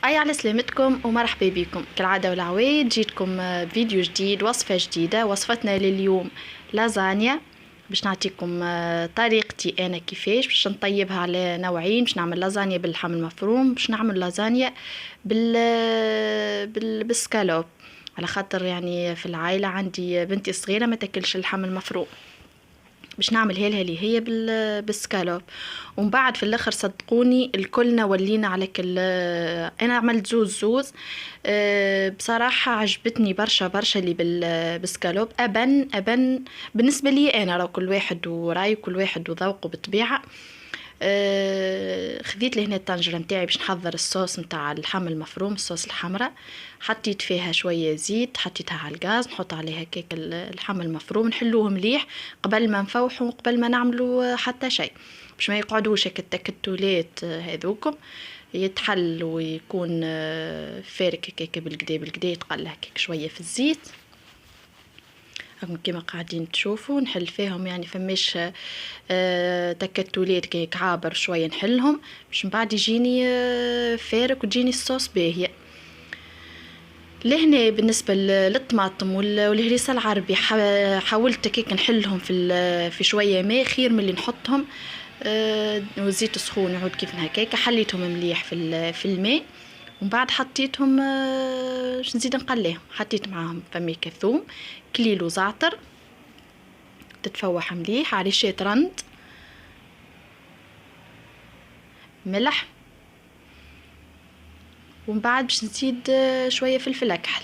أي على سلامتكم ومرحبا بكم كالعادة والعواد. جيتكم فيديو جديد، وصفة جديدة. وصفتنا لليوم لازانيا. باش نعطيكم طريقتي أنا كيفاش باش نطيبها على نوعين. باش نعمل لازانيا باللحم المفروم، باش نعمل لازانيا بالسكالوب، على خاطر يعني في العائلة عندي بنتي صغيرة ما تاكلش اللحم المفروم. باش نعملها لها اللي هي بالسكالوب. ومن بعد في الاخر صدقوني الكلنا ولينا على كل. انا عملت زوز. بصراحه عجبتني برشا برشا اللي بالسكالوب. ابن بالنسبه لي انا، راه كل واحد وراي، كل واحد وذوقه بالطبيعه. خذيت لهنا الطنجرة متاعي باش نحضر الصوص متاع اللحم المفروم، الصوص الحمراء. حطيت فيها شوية زيت، حطيتها على الغاز، نحط عليها كيك اللحم المفروم، نحلوه مليح قبل ما نفوحوا، قبل ما نعملوا حتى شيء، باش ما يقعدوش هكا التكتلات هذوكم. يتحل ويكون فارك كيك بالكدا بالكدا، يتقلى هكاك شوية في الزيت. كما قاعدين تشوفوا نحل فيهم، يعني فماش تكتلات كيك عابر شويه نحلهم باش من بعد يجيني فارك وتجيني الصوص باهيه. لهنا بالنسبه للطماطم والهريسه العربي حاولت كيك نحلهم في شويه ماء خير من اللي نحطهم والزيت سخون يعود كيف هكاك. حليتهم مليح في الماء، ومن بعد حطيتهم نزيد نقليهم. حطيت معاهم فميكا ثوم، كليلو زعتر، تتفوح مليح، عريشات رند، ملح، ومن بعد باش نزيد شويه فلفل اكحل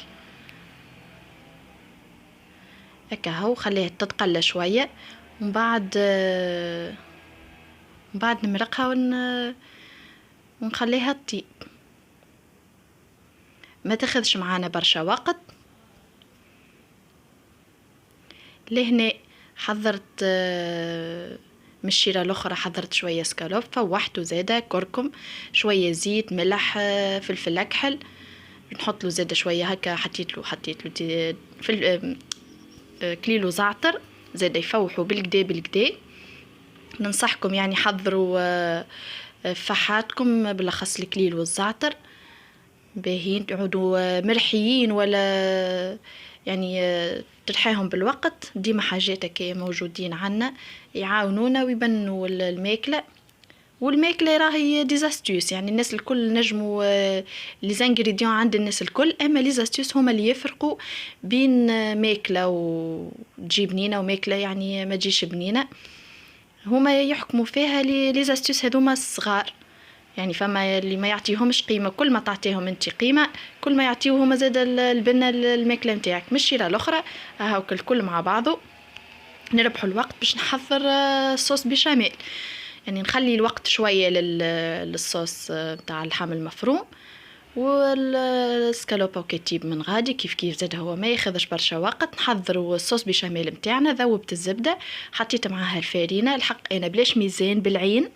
هكا هو. خليها تتقلى شويه، ومن بعد نمرقها ونخليها تطيب. ما تاخذش معانا برشا وقت. لهنا حضرت من الشيرة الاخرى، حضرت شويه سكالوب، فوحته زاده كركم، شويه زيت، ملح، فلفل اكحل. نحط له زاده شويه هكا. حطيت له كليلو زعتر زاده يفوحوا بالكدا بالكدا. ننصحكم يعني حضروا فحاتكم بالاخص الكليل والزعتر باهين، يعودوا مرحيين، ولا يعني ترحيهم بالوقت. ديما حاجاتك موجودين عنا يعاونونا ويبنوا الماكله. والماكله راهي ديزاستيوس، يعني الناس الكل نجموا لي زانغريديون عند الناس الكل، اما لي زاستيوس هما اللي يفرقوا بين ماكله وتجي بنينه وماكله يعني ما تجيش بنينه. هما يحكموا فيها لي زاستيوس هذوما الصغار. يعني فما اللي ما يعطيهمش قيمه، كل ما تعطيهم انت قيمه كل ما يعطيوهم زاد البنه الماكله نتاعك. مش الشيره الاخرى هاو الكل مع بعضه. نربحوا الوقت باش نحضر صوص بشاميل، يعني نخلي الوقت شويه للصوص بتاع اللحم المفروم والسكالوبا وكتيب من غادي كيف كيف زاد هو ما ياخذش برشا وقت. نحضروا الصوص بشاميل نتاعنا. ذوبت الزبده، حطيت معاها الفارينه. الحق انا بلاش ميزان، بالعين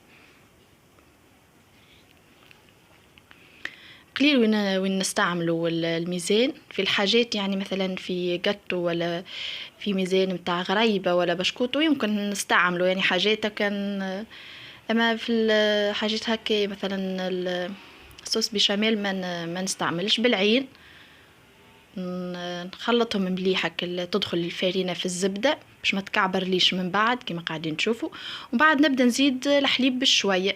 قليل وين نستعملوا الميزان في الحاجات، يعني مثلا في جاتو ولا في ميزان متاع غريبه ولا بشكوت يمكن نستعملوا يعني حاجات كان. اما في الحاجات هكا مثلا الصوص بشاميل ما نستعملش. بالعين نخلطهم مليح هكا، تدخل الفارينه في الزبده باش ما تكعبرليش من بعد كما قاعدين تشوفوا. وبعد نبدا نزيد الحليب بشويه.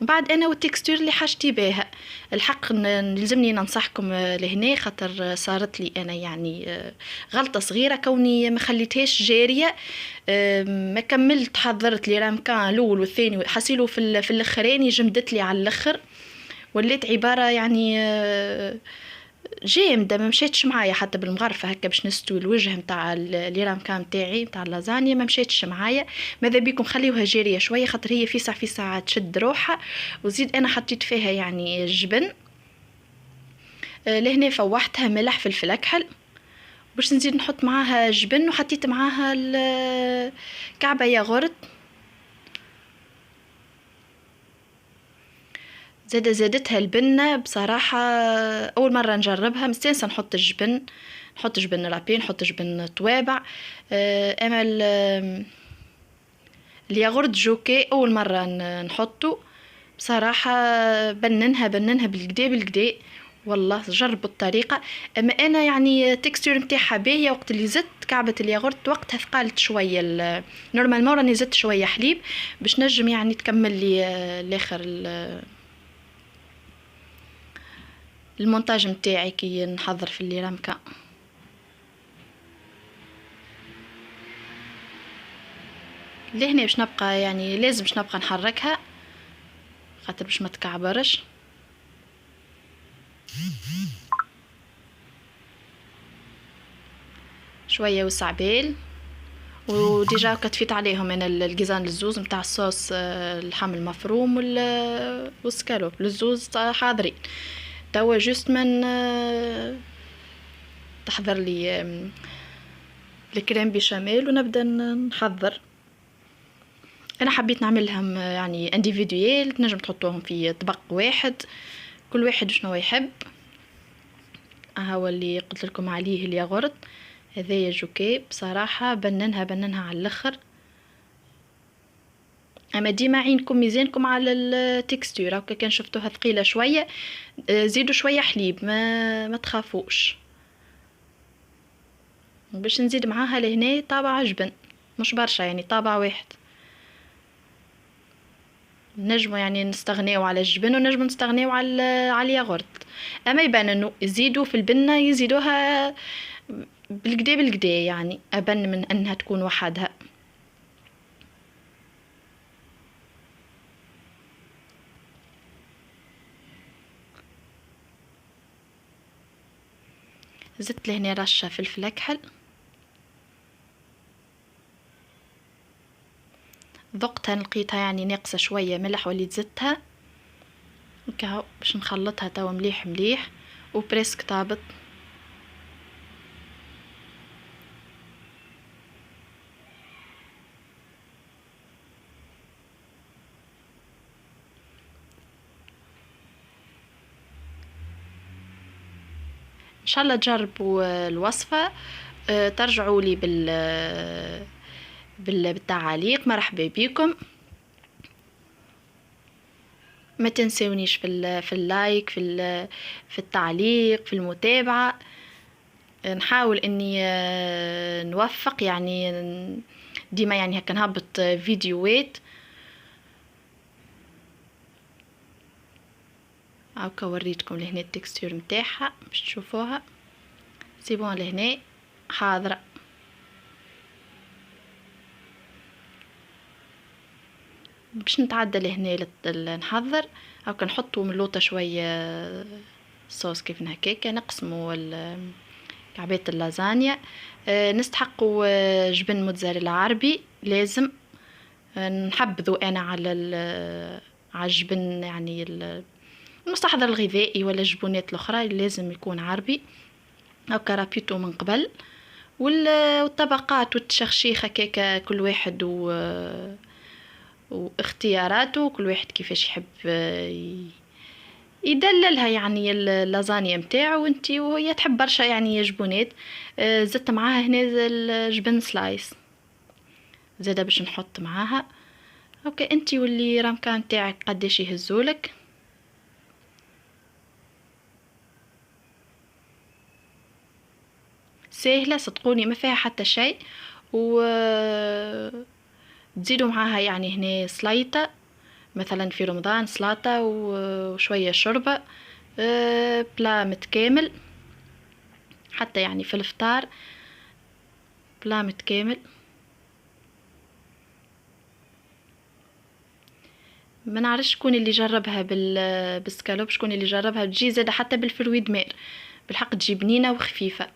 وبعد انا والتكستور اللي حاجتي بها. الحق لازمني ننصحكم لهنا، خاطر صارت لي انا يعني غلطه صغيره كوني ما خليتهاش جاريه. ما كملت، حضرت لي رامكان الاول والثاني، حسيلو في الاخراني جمدت لي على الاخر، وليت عباره يعني جامده. ما مشيتش معايا حتى بالمغرفه هكا باش نستوي الوجه نتاع لي رامكان تاعي نتاع اللازانيا، ما مشيتش معايا. ماذا بيكم خليوها جاريه شويه، خاطر هي في ساعه تشد روحها. وزيد انا حطيت فيها يعني الجبن. لهنا فوحتها ملح فلفل اكحل باش نزيد نحط معاها جبن، وحطيت معاها كعبه ياغورت. زادتها البنة بصراحة. أول مرة نجربها مستانسة. نحط جبن رابين، نحط جبن توابع. أما الياغورت جوكي أول مرة نحطه. بصراحة بننها بالكدا بالكدا، والله جربوا الطريقة. اما انا يعني التكستور نتاعها باهية، وقت اللي زدت كعبة الياغورت وقتها ثقلت شوية. نورمالمون راني زدت شوية حليب باش نجم يعني تكمل لي الاخر المونتاج نتاعي كي نحضر في اللي رمكة. لهنا باش نبقى يعني لازم باش نبقى نحركها خاطر باش ما تكعبرش. شويه وسعبال، وديجا كتفيت عليهم انا الكيزان الزوز نتاع الصوص اللحم المفروم والسكالوب الزوز حاضرين. توا جوست من تحضر لي الكريم بيشاميل ونبدا نحضر. انا حبيت نعملهم يعني انديفيدويل، تنجم تحطوهم في طبق واحد كل واحد شنو يحب. هو اللي قلت لكم عليه الياغورت هذايا جوكي، بصراحه بننها على الاخر. اما ديما عينكم ميزانكم على التكستور، هكا كان شفتوها ثقيله شويه زيدوا شويه حليب، ما تخافوش. باش نزيد معاها لهنا طابع جبن، مش برشا يعني طابع واحد. نجموا يعني نستغنيو على الجبن ونجموا نستغنيو على الياغورت. اما يبان انه يزيدوا في البنه يزيدوها بالكدا بالكدا، يعني ابن من انها تكون وحدها. زدت لهنا رشه فلفل اكحل، ذقتها لقيتها يعني ناقصه شويه ملح وليت زدتها هكا باش نخلطها توا مليح مليح وبريسك طابت. ان شاء الله تجربوا الوصفه، ترجعوا لي بالتعاليق. مرحبا بكم، ما تنسونيش في اللايك في التعليق في المتابعه. نحاول اني نوفق يعني ديما يعني هكا نهبط فيديوهات. هاكا وريتكم لهنا التكستور نتاعها باش تشوفوها. سيبون لهنا حاضره. باش نتعدى لهنا نحضر هاكا نحطوا من لوطه شويه صوص كيف هكاكا، نقسموا كعبات اللازانيا. نستحقوا جبن موتزاريلا عربي لازم نحبذوا انا على الجبن يعني المستحضر الغذائي ولا الجبنات الاخرى لازم يكون عربي. هاكا رابيتو من قبل، والطبقات والتشخشيخ هكاكا كل واحد واختياراته، كل واحد كيفاش يحب يدللها يعني اللازانيا متاعو انتي، وهي تحب برشا يعني جبنات. زدت معاها هنا الجبن سلايس زاده باش نحط معاها. اوكي انتي واللي رامكان نتاعك قداش يهزولك. سهله صدقوني ما فيها حتى شيء. و تزيدوا معاها يعني هنا سليطه مثلا في رمضان سلطه وشويه شوربه، بلا متكامل. حتى يعني في الفطار بلا متكامل. ما نعرفش شكون اللي جربها بالسكالوب، شكون اللي جربها تجي زاده حتى بالفرويد مير، بالحق تجي بنينه وخفيفه.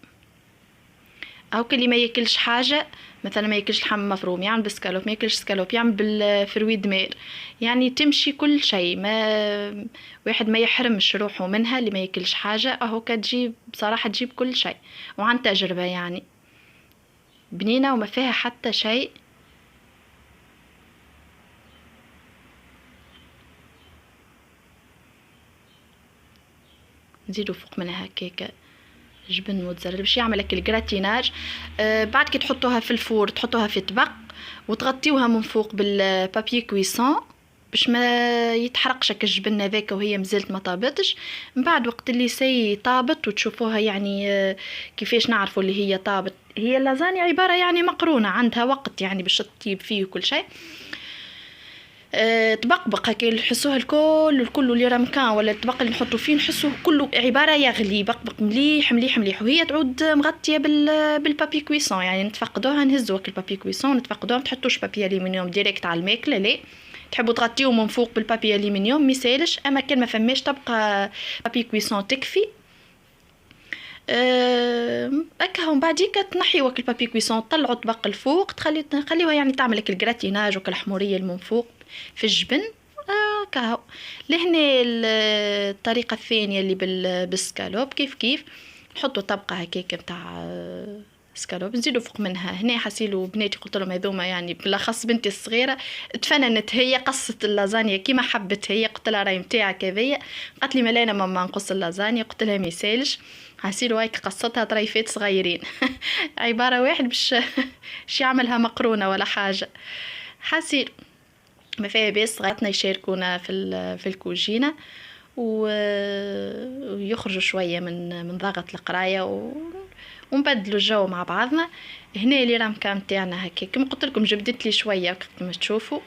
او اللي ما ياكلش حاجه مثلا ما ياكلش لحم مفروم يعمل بالسكالوب، ما ياكلش سكالوب يعمل بالفرويد مير، يعني تمشي كل شيء. ما واحد ما يحرمش روحه منها اللي ما ياكلش حاجه، اهو كتجيب بصراحه تجيب كل شيء. وعن تجربه يعني بنينه وما فيها حتى شيء. نزيدوا فوق منها هكاكا جبن موتزاريلا باش يعمل لك الجراتيناج. بعد كي تحطوها في الفور تحطوها في طبق وتغطيوها من فوق بالبابي كويسون باش ما يتحرقش الجبن هذاك وهي مازالت ما طابتش. من بعد وقت اللي سي طابت وتشوفوها يعني كيفاش نعرفوا اللي هي طابت، هي اللازانيا عباره يعني مقرونه، عندها وقت يعني باش تطيب فيه وكل شيء. طبق هكا نحسوه الكل اللي رمكان ولا الطبق اللي نحطوا فيه نحسوه كله عباره يغلي بقبق مليح مليح مليح، وهي تعود مغطيه بالبابي كويسون. يعني نتفقدوها نهزوا البابي كويسون نتفقدوها، ما تحطوش بابي الومنيوم ديريكت على الماكله، لا تحبوا تغطيوه من فوق بالبابي الومنيوم ميسالش. اما كان ما فماش تبقى بابي كويسون تكفي. هكا ومن بعديك تنحيوا البابي كويسون، طلعوا الطبق الفوق تخليوها يعني تعمل لك الجراتيناج وكالحموريه من فوق في الجبن. كاهو لهنا الطريقه الثانيه اللي بالسكالوب كيف نحطوا طبقه هكاك نتاع سكالوب، نزيدوا فوق منها. هنا حسيلو بناتي قلت لهم هذوما يعني بالاخص بنتي الصغيره تفننت هي قصت اللازانيا كيما حبت هي، قلت لها راهي نتاعك هذيا، قالت لي مالا انا ماما نقص اللازانيا، قلت لها ما يسالش حسيلو هيك قصتها طريفات صغيرين عباره واحد باش يعملها مقرونه ولا حاجه. حسيل ما فيها بس صغارتنا يشاركونا في الكوجينه ويخرجوا شويه من ضغط القرايه ونبدلوا الجو مع بعضنا. هنا اللي رمكان تاعنا هكا كما قلت لكم جبدت لي شويه كما تشوفوا،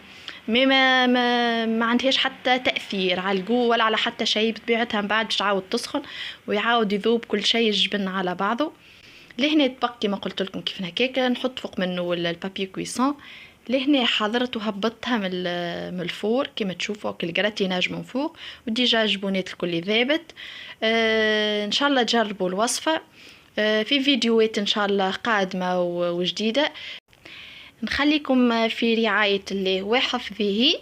ما عندهاش حتى تاثير على الجو ولا على حتى شيء. بطبيعتها من بعد باش تعاود تسخن ويعاود يذوب كل شيء الجبن على بعضه. لهنا تبقى كما قلت لكم كيف هكاك نحط فوق منه البابي كويسون. لهنا حضرت وهبطتها من الفور كما تشوفوا الجراتيناج من فوق، وديجا جبونات الكل ذابت. ان شاء الله تجربوا الوصفه في فيديوهات ان شاء الله قادمه وجديده. نخليكم في رعايه الله وحفظه.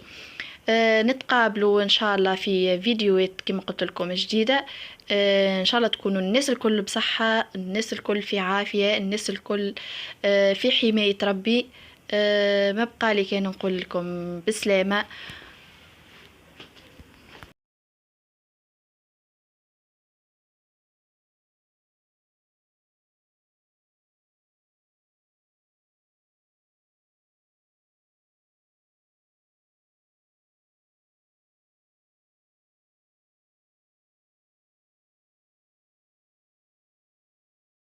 نتقابلوا ان شاء الله في فيديوهات كما قلت لكم جديده. ان شاء الله تكونوا الناس الكل بصحه، الناس الكل في عافيه، الناس الكل في حمايه ربي. ما بقى لي كان نقول لكم بسلامه.